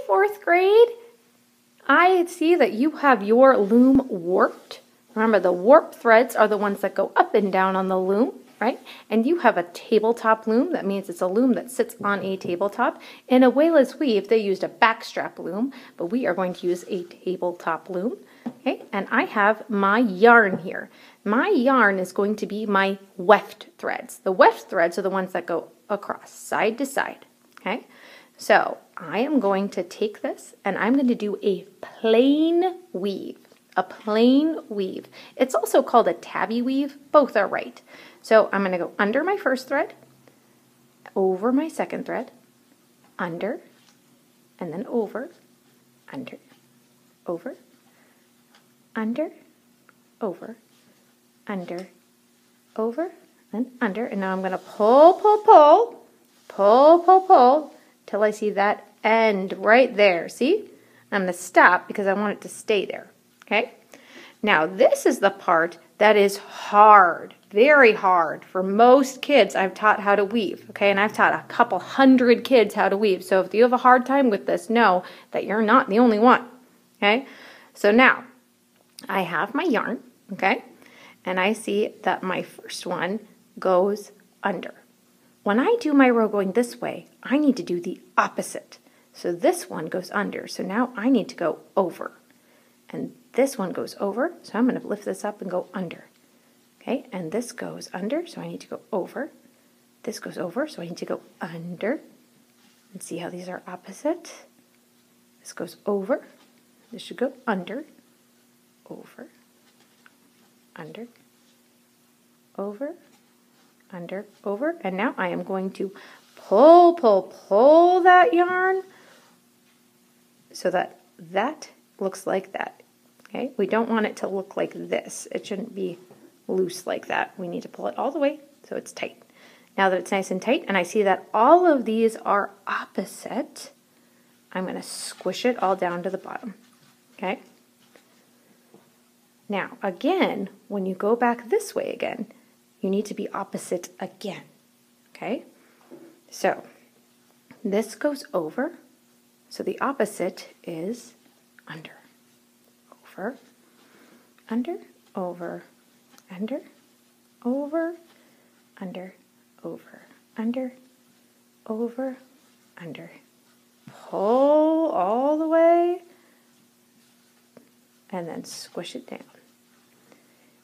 fourth grade. I see that you have your loom warped. Remember, the warp threads are the ones that go up and down on the loom, right? And you have a tabletop loom. That means it's a loom that sits on a tabletop. In Abuela's weave, they used a backstrap loom, but we are going to use a tabletop loom. Okay, and I have my yarn here. My yarn is going to be my weft threads. The weft threads are the ones that go across, side to side. Okay, so I am going to take this and I'm going to do a plain weave. A plain weave. It's also called a tabby weave. Both are right. So I'm going to go under my first thread, over my second thread, under, and then over, under, over, under, over, under, over, and under. And now I'm going to pull, pull, pull, pull, pull, pull, till I see that end right there. See? I'm going to stop because I want it to stay there. Okay? Now this is the part that is hard, very hard for most kids I've taught how to weave. Okay? And I've taught a couple hundred kids how to weave. So if you have a hard time with this, know that you're not the only one. Okay? So now I have my yarn, okay? And I see that my first one goes under. When I do my row going this way, I need to do the opposite. So this one goes under. So now I need to go over. And this one goes over. So I'm going to lift this up and go under. Okay? And this goes under. So I need to go over. This goes over. So I need to go under. And see how these are opposite? This goes over. This should go under. Over, under, over, under, over. And now I am going to pull, pull, pull that yarn so that that looks like that. Okay, we don't want it to look like this. It shouldn't be loose like that. We need to pull it all the way so it's tight. Now that it's nice and tight and I see that all of these are opposite, I'm going to squish it all down to the bottom. Okay? Now, again, when you go back this way again, you need to be opposite again, okay? So, this goes over, so the opposite is under, over, under, over, under, over, under, over, under, over, under. Pull all the way, and then squish it down.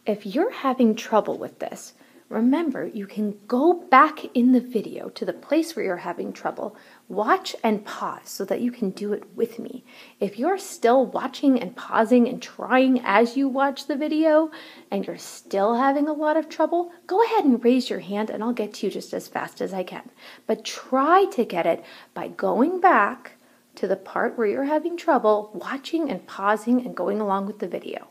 If you're having trouble with this, remember you can go back in the video to the place where you're having trouble, watch and pause so that you can do it with me. If you're still watching and pausing and trying as you watch the video and you're still having a lot of trouble, go ahead and raise your hand and I'll get to you just as fast as I can. But try to get it by going back to the part where you're having trouble, watching and pausing and going along with the video.